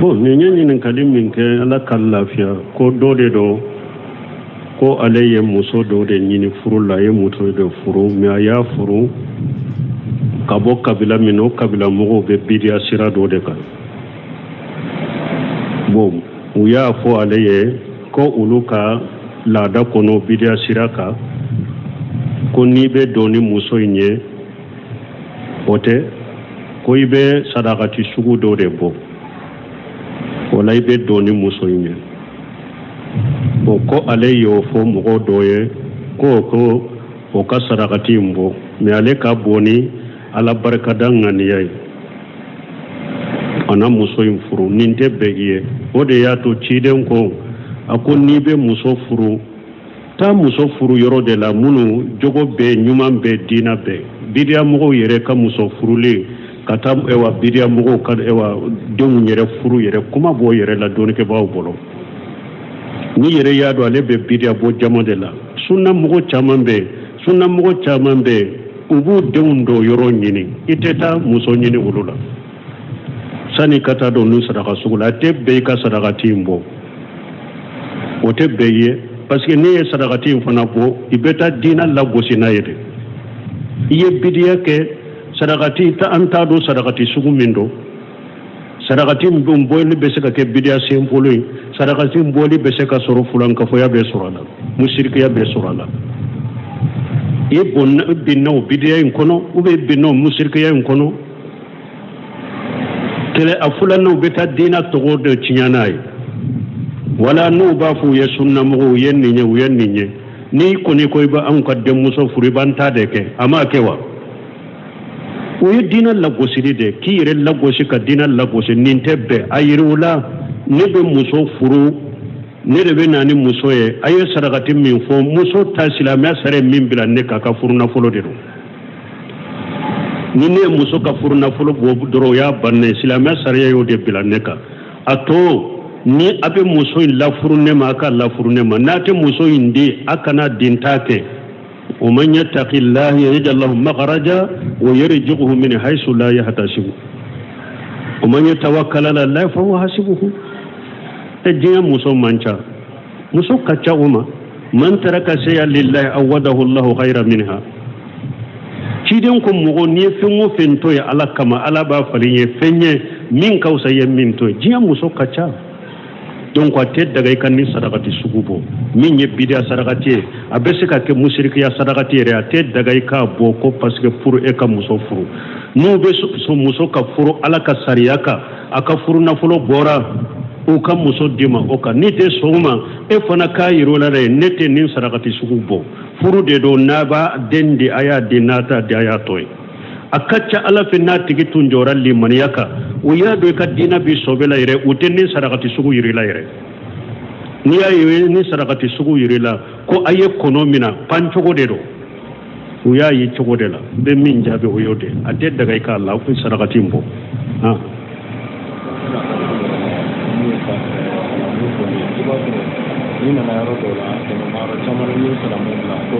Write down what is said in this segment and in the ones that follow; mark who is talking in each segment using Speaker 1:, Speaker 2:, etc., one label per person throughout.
Speaker 1: Bon, nin kadi min kɛ ala ka lafiya ko dɔ de dɔ ko ale ye muso dɔ de ɲini furu la a ye muso de furu mais a y'a furu ka bɔ kabila min o kabila mɔgɔw bɛ bidiya sira dɔ de kan bon u y'a fɔ ale ye ko olu ka laada kɔnɔ bidiya sira kan ko n'i bɛ dɔn ni muso in ye o tɛ ko i bɛ sadakati sugu dɔ de bɔ wala i bɛ dɔn ni muso in ye bon ko ale y'o fɔ mɔgɔ dɔ ye ko o ka sadakati in bɔ mais ale ka bɔ ni ala barikada ŋaniya ye a na muso in furu nin tɛ bɛɛ ye o de y'a to ciden ko a ko n'i bɛ muso furu taa muso furu yɔrɔ de la minnu jogo bɛ ɲuman bɛ diina bɛɛ bidiya mɔgɔw yɛrɛ ka muso furulen ka taa bidiya mɔgɔw ka denw yɛrɛ furu yɛrɛ kuma b'o yɛrɛ la dɔɔnikɛbaaw bolo ni yɛrɛ y'a dɔn ale bɛ bidiya bɔ jama de la sunna mɔgɔ caman bɛ u b'u denw dɔw yɔrɔ ɲini i tɛ taa muso ɲini olu la sani ka taa dɔn n'u sadaka sugu la a tɛ bɛɛ i ka sadakati in bɔ o tɛ bɛɛ ye parce que n'i ye sadakati in fana bɔ i bɛ taa diina lagosi n'a ye de i ye bidiya kɛ sadakati an t'a dɔn sadakati sugu min don sadakati min bɔli bɛ se ka kɛ bidiya senbolo ye sadakati bɔli bɛ se ka sɔrɔ fulankafoya bɛ sɔrɔ a la musirikiya bɛ sɔrɔ a la i binna o bidiya in kɔnɔ ou bien binna o musirikiya in kɔnɔ kɛlɛ a fulanaw bɛ taa diina tɔgɔ de tiɲɛ n'a ye wala n'u b'a fɔ u ye sunnamɔgɔw u ye nin ye n'i kɔni ko i bɛ anw ka denmuso furu i b'an ta de kɛ a m'a kɛ wa o ye diina lagosili de k'i yɛrɛ lagosi ka diina lagosi nin tɛ bɛn a yiri o la ne bɛ muso furu ne de bɛ na ni muso ye a ye sadakati min fɔ muso ta silamɛya sara ye min bila ne kan ka furu nafolo de don ni ne ye muso ka furu nafolo bɔ dɔrɔn o y'a bannen silamɛya sariya y'o de bila ne kan a to ni a bɛ muso in lafuru ne ma a ka lafuru ne ma n'a tɛ muso in di a kana den ta kɛ ومن يتق الله يجعل له مخرجا ويرزقه من حيث لا يحتسب ومن يتوكل على الله فهو حسبه تجي muso manca muso kaca uma man taraka shay'an lillahi awadahu Allah khayran minha ciden ko mogo ni fen o fen to ya ala kama ala ba falin ye fenye min kausa ye min to jiya muso kaca donc a tɛ daga i ka ni sadakati sugu bɔ min ye bidiya sadakati ye a bɛ se ka kɛ musirikiya sadakati yɛrɛ a tɛ daga i k'a bɔ ko parce que furu e ka muso furu n'u bɛ muso ka furu ala ka sariya kan a ka furu nafolo bɔra u ka muso di ma o kan n'i tɛ sɔn o ma e fana k'a yir'o la dɛ ne tɛ nin sadakati sugu bɔ furu de don n'a b'a den di a y'a di n'a t'a di a y'a to ye a ka ca ala fɛ n'a tigi tun jɔra limaniya kan o y'a dɔn i ka diina bi sɔbɛ la yɛrɛ u tɛ ni sadakati sugu yiri la yɛrɛ n'i y'a ye ni sadakati sugu yiri la ko a ye kɔnɔ min na pan cogo de don u y'a ye cogo de la n bɛ min jaabi o y'o de a tɛ daga i k'a la ko sadakati in bɔ
Speaker 2: ni nana yɔrɔ dɔw la yɔrɔ caman ni salamu bila ko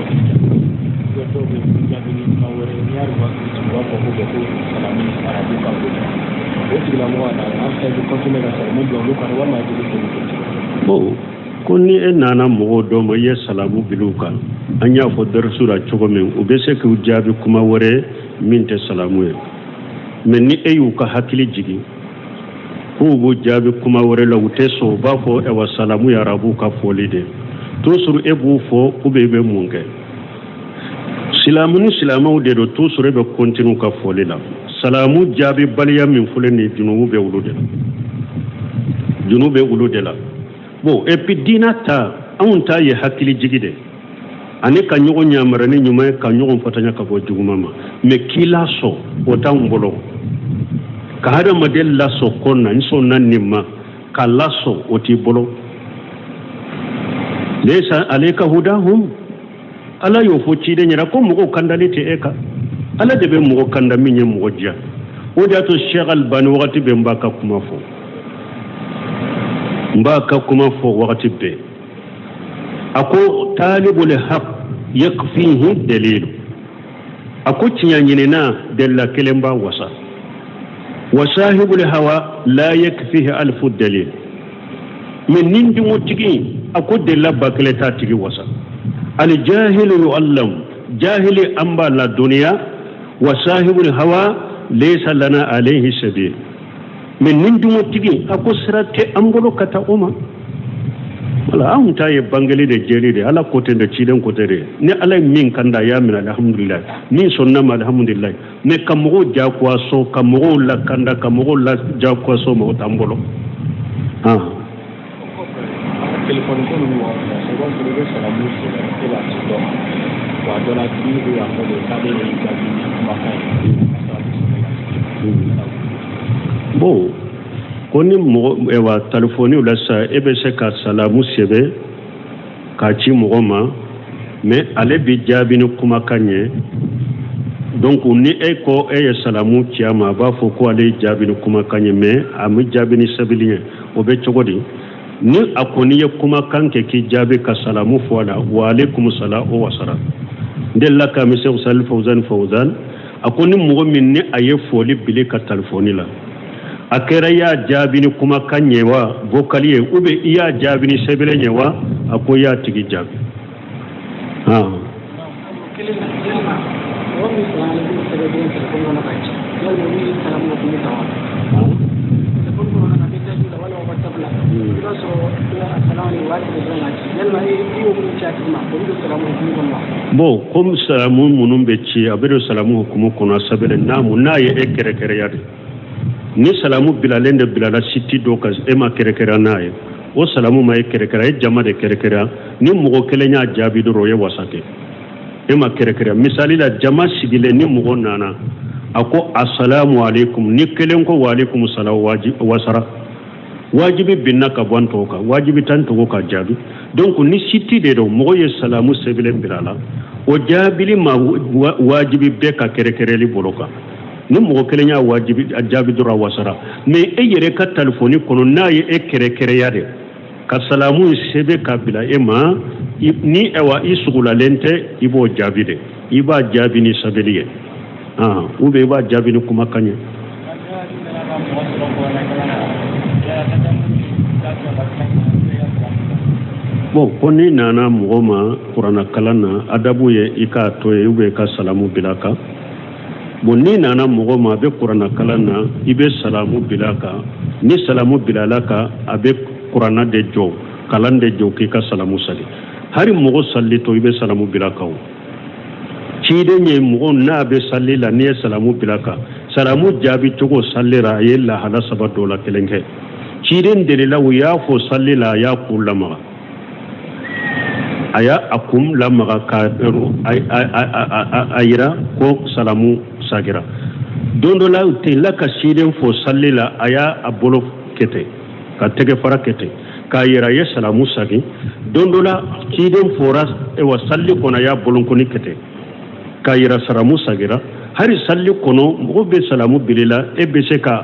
Speaker 2: dɔw bɛ jaabi ni kuma wɛrɛ n'i y'a dɔn u b'a fɔ ko salamu arabu kan o tigilamɔgɔ na an fɛ bɛ kɔntine ka salamu bila olu kan walima a jeli fɛ
Speaker 1: bon ko ni e nana mɔgɔw dɔ ma i ye salamu bila u kan an y'a fɔ darisu la cogo min u bɛ se k'u jaabi kuma wɛrɛ min tɛ salamu ye mais ni e y'u ka hakili jigin k'u b'u jaabi kuma wɛrɛ la u tɛ sɔn u b'a fɔ ewa salamu ye arabu ka fɔli de toujours e b'u fɔ ou bien i bɛ mun kɛ silamu ni silamɛw de don toujours e bɛ continue ka fɔli la salamu jaabi baliya min fɔlen ni junubu bɛ olu de la bon et puis diina ta anw ta ye hakili jigi de ani ka ɲɔgɔn yamara ni ɲuman ye ka ɲɔgɔn fatanya ka bɔ juguman ma mais k'i la sɔn o t'anw bolo ka hadamaden lasɔn ko na n sɔnna nin ma ka lasɔn o t'i bolo laysa alayka hudahum ala y'o fɔ ciden ɲɛna ko mɔgɔw kandali tɛ e kan ala de bɛ mɔgɔ kanda min ye mɔgɔ diya o de y'a to Cheikh Albani wagati bɛɛ n b'a ka kuma fɔ wagati bɛɛ a ko talibul haq yakfihi dalilu a ko tiɲɛ ɲinina dalila kelen b'a wasa وصاحب الهوى لا يكفيه ألف الدليل من نندي متجين أكود الله بكلتا تجي وسا الجاهل يعلم جاهل أنبا لا دنيا وصاحب الهوى ليس لنا عليه سبيل من نندي متجين أكود سرات أمبلو كتا أما wala an ta yi bangali da jeri da ala kote da cidan kote da ni ala min kanda ya min alhamdulillah ni sonna ma alhamdulillah me kamugo ja kwa so kamugo la kanda kamugo la ja kwa so mo tambolo ah
Speaker 2: telefoni ko no wa so ko ko be sala mu so ko la so wa do la ti ko ya ko de ka de ni ka ni ma ka
Speaker 1: bo koni mo ewa telefoni la sa ebe se ka salamu sebe ka ci mo ma mais ale bi jabi ni kuma kanye donc ni e ko e salamu ciama ba fo ko ale jabi ni kuma kanye mais am jabi ni sabilien o be chogodi ni akoni ye kuma kanke ki jabi ka salamu fo wala wa alaikum salam wa wasara ndella ka mi se sal fawzan akoni mo min ni aye foli bile ka telefoni la akera ya jabini kuma kanyewa vocalier ube iya jabini sebele nyewa ako ya tigi jabi bon comme salamu munum be ci abedo salamu hukumu kono sabele namu naye ekere yade ni salamu bilalen de bilala siti do kas ema kerekera naye o salamu ma kerekera e jama de kerekera ni mugo kelenya jabi do roye wasake ema kerekera misali la jama sigile ni mugo nana ako assalamu alaikum ni kelen ko wa alaikum salam wasara wajibi binna ka bonto ka wajibi tan to ka jabi donc ni siti de do mugo ye salamu sebile bilala o jabili ma wajibi be ka kerekereli boloka ni mogo kelenya wajibi ajabi dura wasara mais e yere ka telefoni kono naye e kere yade ka salamu sebe kabila ema ni ewa isugula lente ibo jabide iba jabi ni sabeliye ube iba jabi ni kuma kanye bon koni nana mogo ma qur'ana kalana adabu ye ika toye ube ka salamu bilaka bon ni nana mogo ma be qur'ana kalana ibe salamu bilaka ni salamu bilalaka abe qur'ana de jo kalan de jo ki ka salamu sali hari mogo salli to ibe salamu bilaka o cide nye mogo na be salli la ni salamu bilaka salamu jabi togo sallira yella hala sabato la kelenge cide ndele la ya fo salli la ya kulama aya akum lamaga ka ayira ko salamu sagira dondo la te la ka siden fo sallila aya abolo kete ka tege fara kete ka yira ye salamu sagi dondo la siden fora e wa salli kona ya bolon koni kete ka yira salamu sagira hari salli kono mo be salamu bilila e be se ka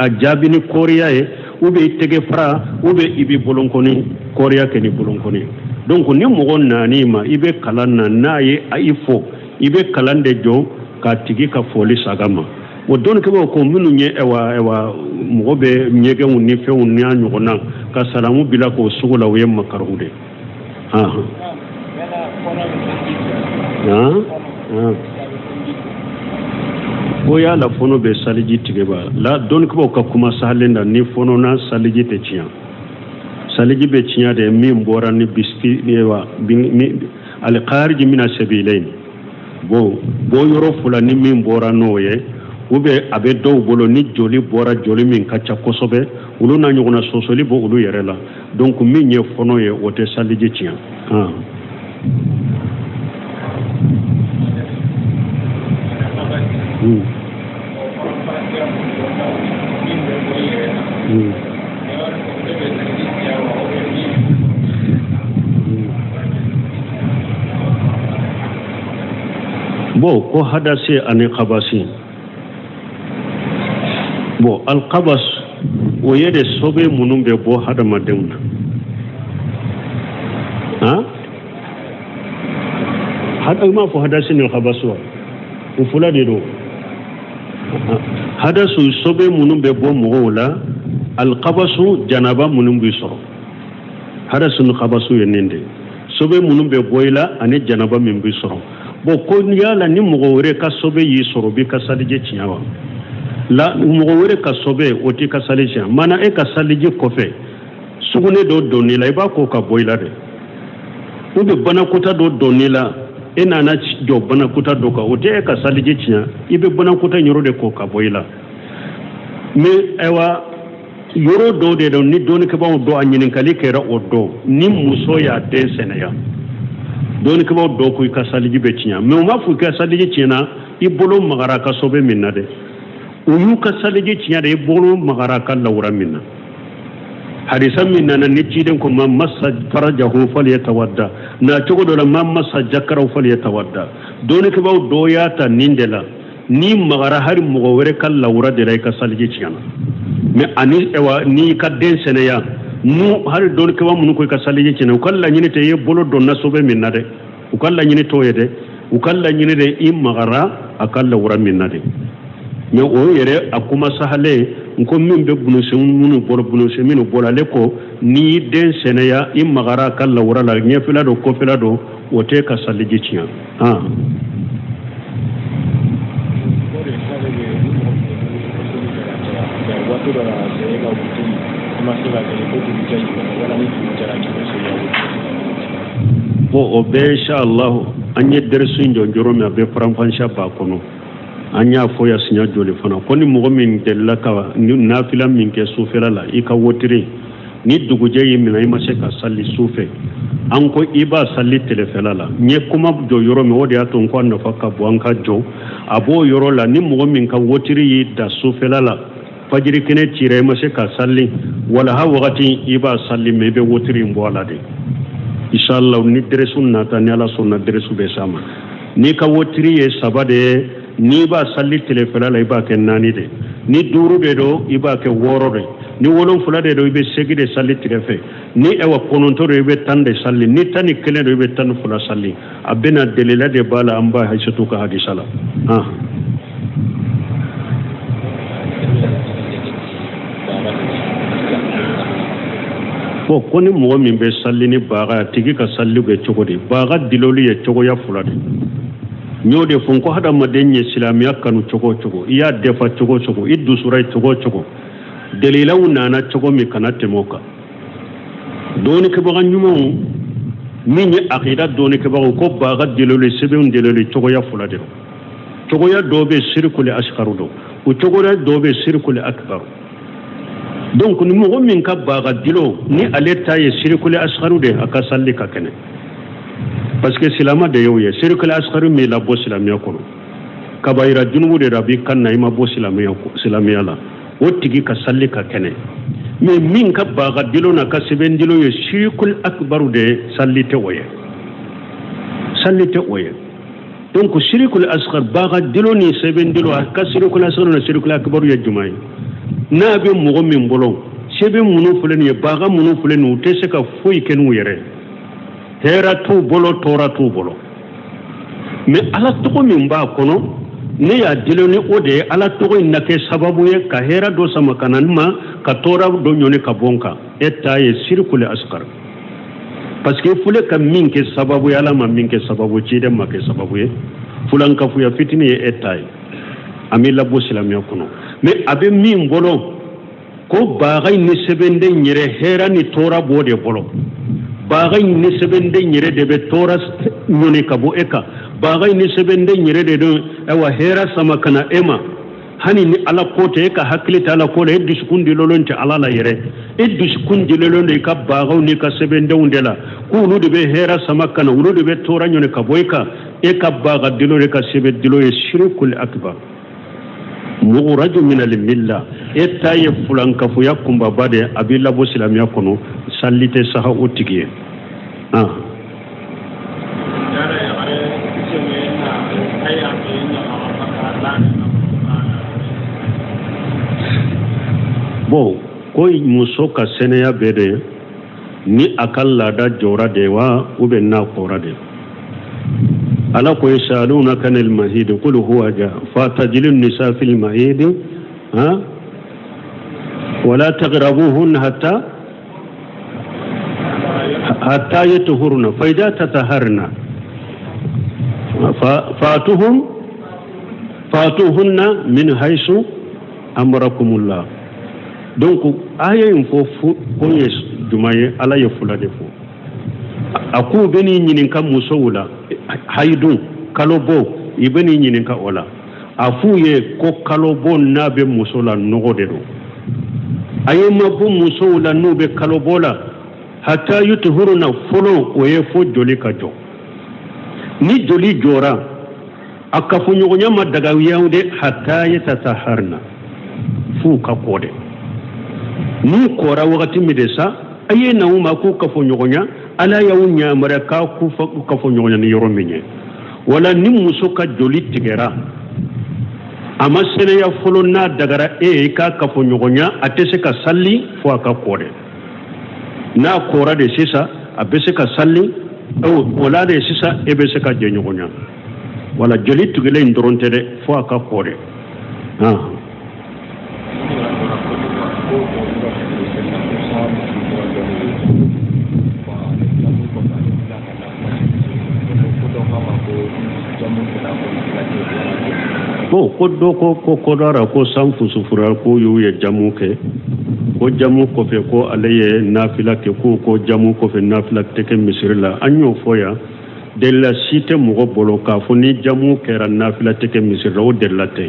Speaker 1: a jabini koriya e ube tege fara ube ibi bolon koni koriya ke ni bolon koni donc ni mo nani ma ibe kalanna naye aifo ibe kalande jo ka tigi ka foli sagama o don ke ko minu nye ewa mo be nyege woni fe woni anyo na ka salamu bila ko sugula we makarude o ya la fono be saliji tige ba la don ke ko kuma sahalenda ni fono na saliji te tiya saliji be tiya de min bora ni bisti ewa al kharij min asabilain bo yoro fulani min bora noye ube abe dow bolo ni joli bora joli min kacha kosobe ulu na nyuguna sosoli bo ulu yerela donc min ye fono ye wote saliji tiya bo ko hadasi ani khabasi bo al qabas o yede sobe munum be bo hadama demna hada ma fo hadasi ni khabasu o fulade do hadasu sobe munum be bo mo la al qabasu janaba munum bi soro hadasu no qabasu yenende sobe munum be boyla ani janaba min bi soro bo ko yala ni mo wore ka sobe yi soro bi ka salije ciyawa la mo wore ka sobe oti ka salije mana e ka salije kofe sugune do donila iba ko ka boyla de ube bana kuta do donila ina na jo bana kuta do ka oti e ka salije ciya ibe bana kuta nyoro de ko ka boyla me ewa yoro do de do ni doni ke bawo do anyin kali kera o do ni muso ya de senaya doni ke bawo do ko ka saliji be ciya me ma fu ka saliji ciya i bolo magara ka sobe minna de uyu ka saliji ciya de bolo magara ka lawra minna hadisan minna na ni ciden ko ma massa farajahu falyatawadda na cogo do la ma massa jakara falyatawadda doni ke bawo do ya ta nindela ni magara har mo wore ka lawra de ray ka saliji ciya mais ani ewa ni ka den seneya nu har don ke wa mun ko ka salije ci ne kala nyine te ye bolo don na sobe min nade u kala nyine to yede u kala nyine de imagara akalla wura min nade mais o yere akuma sahale nko min be bunu se mun bolo bunu se min bolo le ko ni den seneya imagara akalla wura la nyefila do ko fila do o te ka salije ci o be inshallah anye dersu njoro me be franfansha ba kono anya fo ya sinya joli fana koni mo min della ka nafila min ke sufela la ika wotiri ni duguje yimina ima se ka salli sufe an ko iba salli telefela la nye kuma jo yoro me wodi aton ko na fakka bo an ka jo abo yoro la ni mo min ka wotiri yi da sufela la fajiri kene tire ma se ka salli wala ha wakati iba salli me be wotiri mbo ala de inshallah ni dresun nata ni ala sunna dresu be sama ni ka wotiri ye sabade ni ba salli telefela la iba ke nani de ni duru de do iba ke woro de ni wolon fula de do ibe segi de salli telefe ni ewa kononto do ibe tande salli ni tani kele do ibe tan fula salli abena delila de bala amba haisatu ka hadisala ko koni mo min be salli ni baga tigi ka salli be chogodi baga diloli ye chogo ya fulade nyode fon ko hada madenye islamiya kanu chogo iya defa chogo iddu surai chogo dalilaw nana chogo mi kanate moka doni ke baga nyumo min ye aqida doni ke baga ko baga diloli sebun diloli chogo ya fulade chogo ya dobe sirkul ashkaru do o chogo ya dobe sirkul akbar donc ni mo min ka baga dilo ni aleta ye sirkul ashkaru de aka salli ka kene parce que silama de yoye sirkul ashkaru me la bo silamiya kono kabaira junubu de rabi kanna ima bo silamiya la o tigi ka salli ka kene mais min ka baga dilo na ka seben dilo ye sirkul akbar de salli te oye donc sirkul ashkar baga dilo ni seben dilo ka sirkul ashkar na sirkul akbar ye jumai na be mogo min bolo sebe munu fulen ye baga munu fulen u te se ka foyi kenu yere hera tu bolo tora tu bolo mais ala togo min ba kono ne ya dilo ni ode ala togo na ke sababu ye ka hera do sama kananma ka tora do nyone ka bonka eta ye sirkule askar parce que fule ka min ke sababu ya ala ma min ke sababu ci dem ma ke sababu ye fulan ka fu ya fitini ye eta ami labo silamiya kono mais abe min bolo ko bagay ni sebende nyere hera ni tora bode bolo bagay ni sebende nyere de be tora nyone kabo eka bagay ni sebende nyere de ewa hera sama kana ema hani ni ala kote eka haklita ala kote eddu sukundi lolonte ala la yere eddu sukundi lolonde ka bagaw ni ka sebende undela ko no de be hera sama kana uno de be tora nyone kabo eka baga dilo de ka sebe dilo e shirkul akbar مغرج من الملة إتاي فلان كفويا كم بابده أبي الله بسلام يكونوا سالته سها أوتيكيه bo koy muso ka seneya bede ni akalla da jora dewa ube na kora de ala ko yasaluna kan al mahid qul huwa ja fatajil an nisa fil mahid ولا تقربوهن حتى يطهرن فإذا تطهرن فاتوهن من حيث أمركم الله. Donc aya info konye jumaye ala ye fula de fo aku beni nyinin ka musowula haydun kalobo ibeni nyinin ka ola afuye ko kalobo nabe musola nogo de do aye mabu musowula nube kalobola hatta yuthuruna folo oye fo joli ka jo ni joli jora akafu nyogonya madaga yawde hatta yatataharna fu ka kode ni kora wakati midesa aye na uma ku kafo nyogonya ala yawunya maraka ku kafo nyogonya ni yoro minye wala ni musoka joli tigera ama sene ya folo na dagara ka kafo nyogonya atese ka salli fo aka kore na kora de sisa abese ka salli wala de sisa ebese ka je nyogonya wala joli tigele ndoronte de fo aka kore ko doko ko dara ko sanfu sufura ko yuye jamu ke ko jamu ko fe ko alaye nafila ke ko jamu ko fe nafila te ke misirla anyo foya de la cité mo bolo ka fo ni jamu ke ran nafila te ke misirla o de la te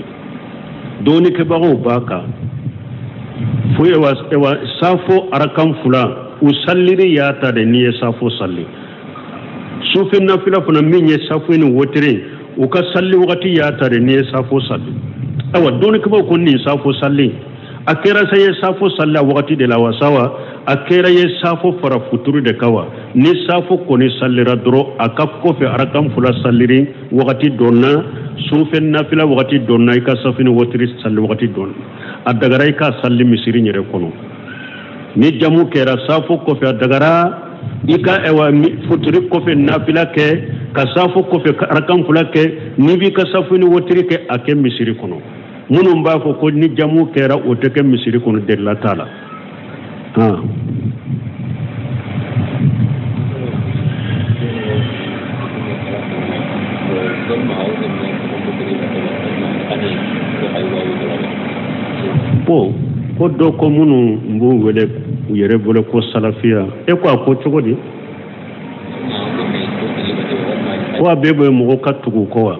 Speaker 1: doni ke bago baka fo ewa safo arakam fula usalliri yata de ni safo salli sufi nafila funa minye safo ni wotere uka salli wakati ya tare ne safo salli awa doni kuma ko ni safo salli akera sai safo salli wakati de la wasawa akera ye safo fara futuru de kawa ni safo ko ni sallira dro akap ko fe arakam fula salliri wakati donna sufen nafila wakati donna ka safini wotri salli wakati donna adagara ka salli misiri nyere kono ni jamu kera safo ko fe adagara ika ewa futuri ko fe nafila ke kasafu ko fe rakam fulake ni bi kasafu ni wotiri ke ake misiri kono munum ba ko ni jamu kera o te ke misiri kono de la taala ko do ko munu mbu wele yere bole ko salafia e ko chogodi ko bebe mo ka tugu ko wa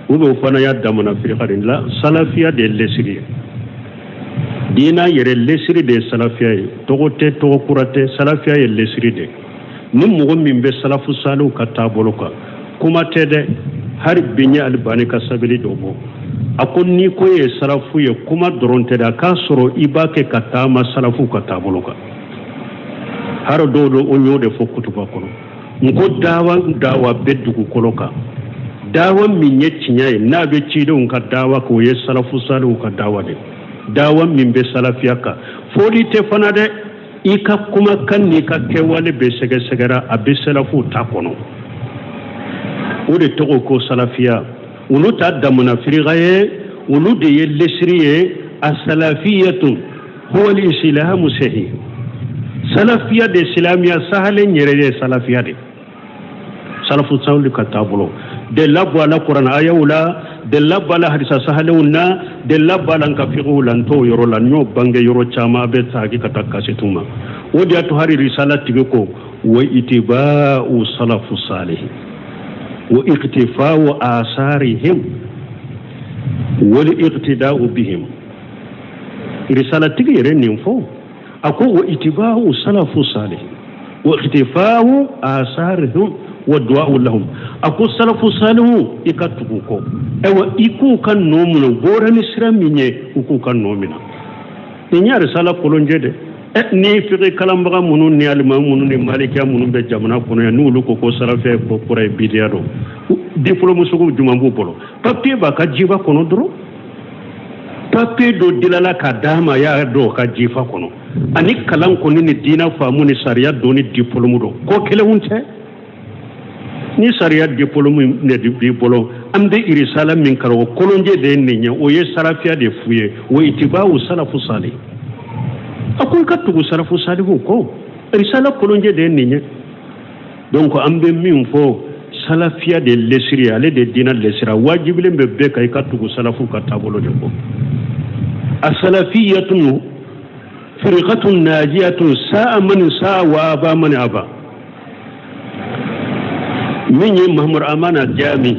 Speaker 1: ube fana ya damana fi kharin la salafia de lesiri dina yere lesiri de salafia togote to kurate salafia ye lesiri de ni mo min be salafu salu ka taboloka kuma tede har binya albani ka sabili dobo akon ni ko ye salafu ye kuma doronte da ka soro ibake katama salafu ka taboloka har dodo onyo de fokutuba kono ngo dawa beddugu koloka dawa min yeccinyai na be cido ka dawa ko ye salafu salu ka dawa de dawa min be salafiyaka foli te fanade ika kuma kan ni ka kewale be sege segera abe salafu ta kono o de to ko salafiya ulu ta damuna firigaye ulu de ye lesriye as-salafiyatu huwa al-islamu sahih salafiya de islamiya sahale nyere salafiya de salafu sawli katabulo de labwa la qur'an ayawla de labwa la hadisa sahalewna de labwa lan kafiqu lan to yoro lan nyo bange yoro chama be taagi kataka situma wodi atu hari risalati ko wa itiba'u salafu salih wa iqtifa'u asarihim wa iqtida'u bihim risalati yere ninfo ako wa itiba'u salafu salih wa iqtifa'u asarihim ودعاء لهم أكو سلف صالحو إكاتوكو أو إكو كان نومنا بورا نسرا مني إكو كان نومنا نيا رسالة كولونجة ni fi kalam baga munun ni alima munun ni malika munun be jamana kono ya nulu ko salafe ko pore bidiado diplôme sugu jumambu bolo papier ba ka jiba kono dro papier do dilala ka dama ya do ka jifa kono ani kalan ko ni dina famu ni sharia do ni diplôme do ko kele hunte ni sharia diplôme ne di bolo ambe irisala min karo kolonje de ninya o ye sarafia de fuye wo itibau salafu salih akun katugu salafu salih ko risala kolonje de ninya donc ambe min fo salafia de lesri ale de dina lesra wajibile be kay katugu salafu katabolo de ko as-salafiyatu firqatun najiyatun sa'a man sa'a wa aba man aba min yi Muhammad Amana Jami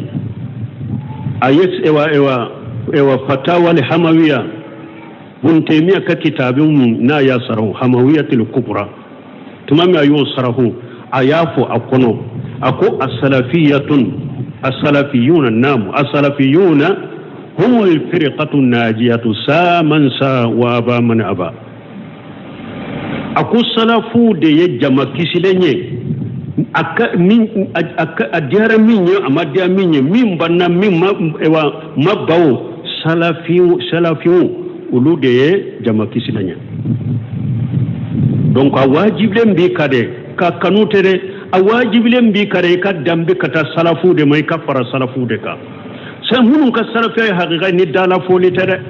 Speaker 1: ayat ewa fatawa al-hamawiya bun taymiya ka kitabin na ya sarahu hamawiyatul kubra tumami ayu sarahu ayafu akono ako as-salafiyatun as-salafiyuna namu as-salafiyuna hum al-firqatu an-najiyatu sa man sa wa aba man aba ako salafu de ya jama kisilenye aka adiara minyo amadia minyo min banna min mabawo salafiyu ulu de jama kisilanya donc a wajible mbi kade ka kanutere a wajible mbi kade ka dambe kata salafu de mai ka fara salafu de ka sai hunun ka salafi haqiqa ni dala foli tere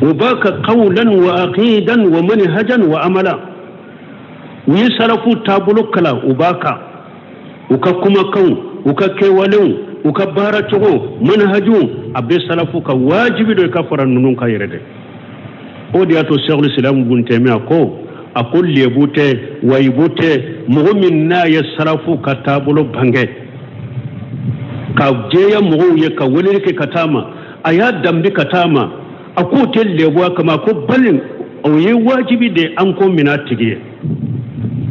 Speaker 1: وباك قولا وعقيدا ومنهجا وعملا ويسلفوا تابلو كلا وباك وككما كون وككيولون وكبارتو منهجو أبي سلفوك واجب دو كفر النون كيرده ودياتو شيخ الإسلام بن تيمية كو أقول ليبوتي ويبوتي مؤمننا يسلفوك تابلو بانجي كجيا مغو يكوليك كتاما أياد دمبي كتاما ako tellewa kama ko balin auye wajibi de an ko minatigi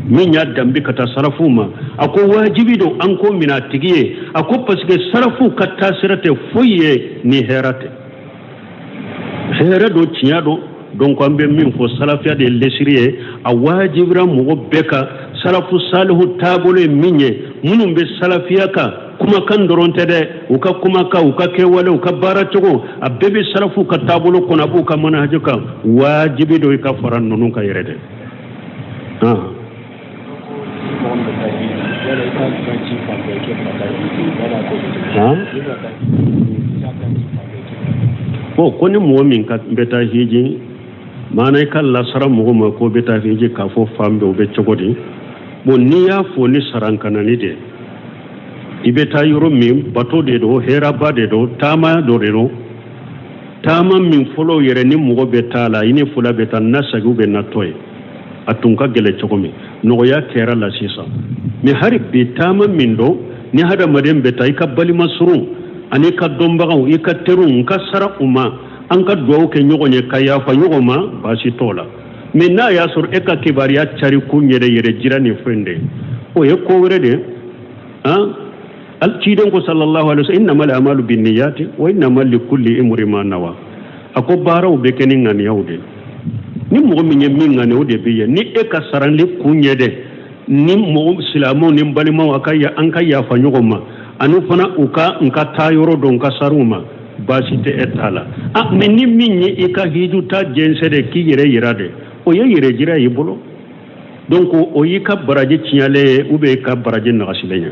Speaker 1: min ya dambi kata sarafu ma ako wajibi do an ko minatigi ako paske sarafu kata sirate foye ni herate herado tiado donc ambe min fo salafia de lesriye a wajibra mo beka salafu salihu tabule minye munum be salafia ka kuma kan doronte de uka kuma ka uka kewale uka baratogo abebe salafu ka tabulo kona buka manhaju ka wajibi do ka faran nonu ka yerede ko koni mu'min ka beta hiji manay kala sara mo ma ko beta hiji ka fo fambe o be chogodi bo niya fo ni sarankana ni de ibeta yoro min bato de do hera ba de do tama do de do tama min folo yere ni mugo betala ini fula beta nasagu be natoy atunka gele chokomi no ya kera la sisa mi hari bi tama min do ni hada madem beta ika bali masru ani ka dombaga ika terun ka sara uma an ka do ke nyogo nye kaya fa nyogo ma basi tola min na ya sur eka kibariya chari kunyere yere jirani fende o ye ko were de alciden ko sallallahu alaihi wasallam innamal a'malu binniyati wa innamal likulli imrin ma nawa ako baraw be kenin ngani yawde ni mo min min ngani o de biye ni e ka sarandi kunyede ni mo islamo ni balima akaya an kaya fa nyogoma anu fana uka nka tayoro don ka saruma basite etala men ni min ni e ka hidu ta jense de ki yere yirade o ye yere jira yibulo donc o yi ka baraje tiale ube ka baraje na asilenya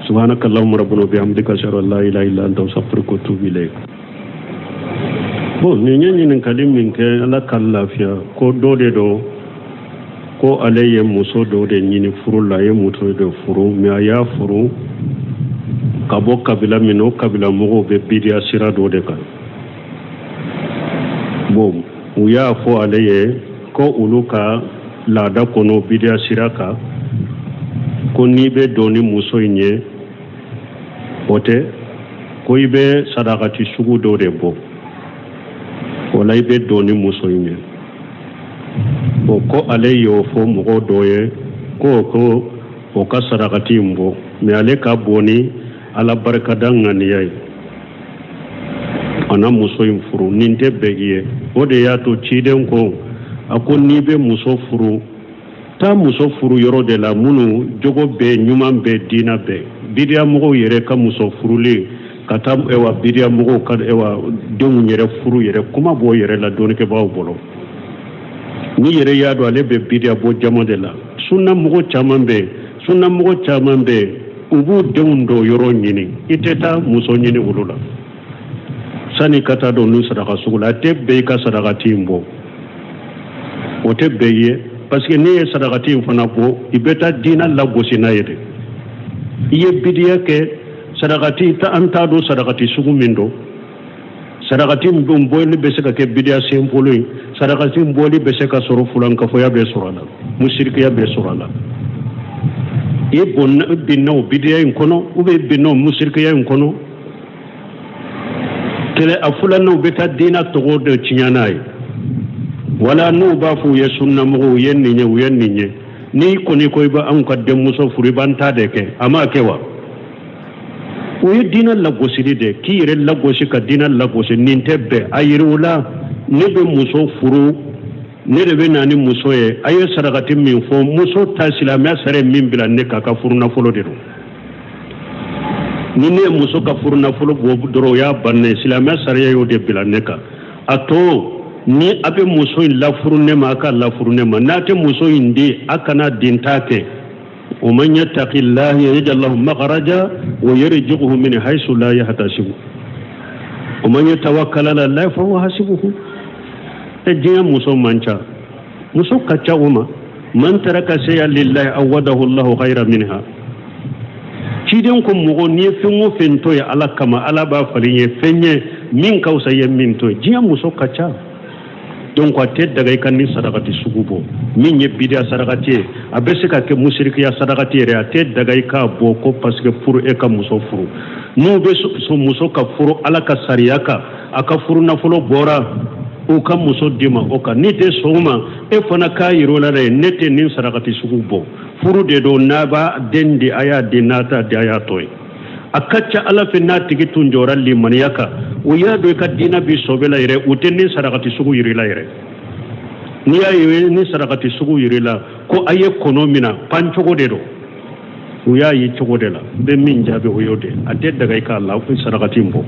Speaker 1: سبحانك اللهم ربنا وبحمدك اشهد ان لا اله الا انت استغفرك واتوب اليك bon ni nyanyi nin kadim min ke ala kallafia ko dode do ko alaye muso do de nyini furu la ye muto de furu mi aya furu kabo kabila mino kabila mo be bidia sira do de kan bon uya fo alaye ko uluka la da kono bidia sira ka ko ni be doni muso nye ote ko ibe sadaqati sugu do de bo wala ibe doni muso nye o ko ale yo fo mo doye ko o ka sadaqati mbo me ale ka boni ala barka dangani yai ana muso furu ninte begiye o de ya to ciden ko akon ni be muso furu ta muso furu yoro de la munu jogo be nyuman be dina be bidia mo yere ka muso furule kata ewa bidia mo ka ewa demu yere furu yere kuma bo yere la don ke bawo bolo ni yere ya do ale be bidia bo jamo de la sunna mo chaman be ubu denw do yɔrɔ ɲini i tɛ taa muso ɲini olu la sani ka taa don nu sadaka sugu la a tɛ bɛɛ i ka sadakati in bɔ o tɛ bɛɛ ye parce que n'i ye sadakati in fana bɔ i bɛ taa diinɛ lagosi n'a ye de i ye bidiya kɛ sadakati an t'a dɔn sadakati sugu min don sadakati min bɔli bɛ se ka kɛ bidiya senbolo ye sadakati bɔli bɛ se ka sɔrɔ fulankafoya bɛ sɔrɔ a la musirikiya bɛ sɔrɔ a la i binna o bidiya in kɔnɔ ou bien binna o musirikiya in kɔnɔ kɛlɛ a fulanaw bɛ taa diinɛ tɔgɔ de tiɲɛ n'a ye wala n'u b'a fɔ u ye sunnamɔgɔw u ye nin ye u ye nin ye n'i kɔni ko i bɛ anw ka denmuso furu i b'an ta de kɛ a m'a kɛ wa o ye diinɛ lagosili de k'i yɛrɛ lagosi ka diinɛ lagosi nin tɛ bɛn a yiri o la ne bɛ muso furu ne de bɛ na ni muso ye a ye sarakati min fɔ muso ta silamɛya sara min bila ne kan ka furu nafolo de don ni ne ye muso ka furu nafolo bɔ dɔrɔn o y'a bannen silamɛya sariya y'o de bila ne kan a to ni a bɛ muso in lafuru ne ma a ka lafuru ne ma n'a tɛ muso in di a kana den ta kɛ ومن يتق الله يجعل له مخرجا ويرزقه من حيث لا يحتسب ومن يتوكل على الله فهو حسبه الدنيا muso manca muso kaca uma man taraka shay'an lillahi awadahu Allah khayran minha ciden ko mogo ni fen o fen to ya ala kama ala ba falin ye fenye min kausa ye min to diya muso kaca donc a tɛ daga i ka ni sadakati sugu bɔ min ye bidiya sadakati ye a bɛ se ka kɛ musirikiya sadakati yɛrɛ a tɛ daga i k'a bɔ ko parce que furu e ka muso furu n'u bɛ muso ka furu ala ka sariya kan a ka furu nafolo bɔra u ka muso di ma o kan n'i tɛ sɔn o ma e fana k'a yir'o la dɛ ne tɛ nin sadakati sugu bɔ furu de don n'a b'a den di a y'a di n'a t'a di a y'a to ye a ka ca ala fɛ n'a tigi tun jɔra limaniya kan o y'a dɔn i ka diinɛ bi sɔbɛ la yɛrɛ u tɛ nin sarakati sugu yiri la yɛrɛ n'i y'a ye ni sarakati sugu yiri la ko a ye kɔnɔ min na pan cogo de don u y'a ye cogo de la n bɛ min jaabi o y'o de a tɛ daga i k'a la sarakati in bɔ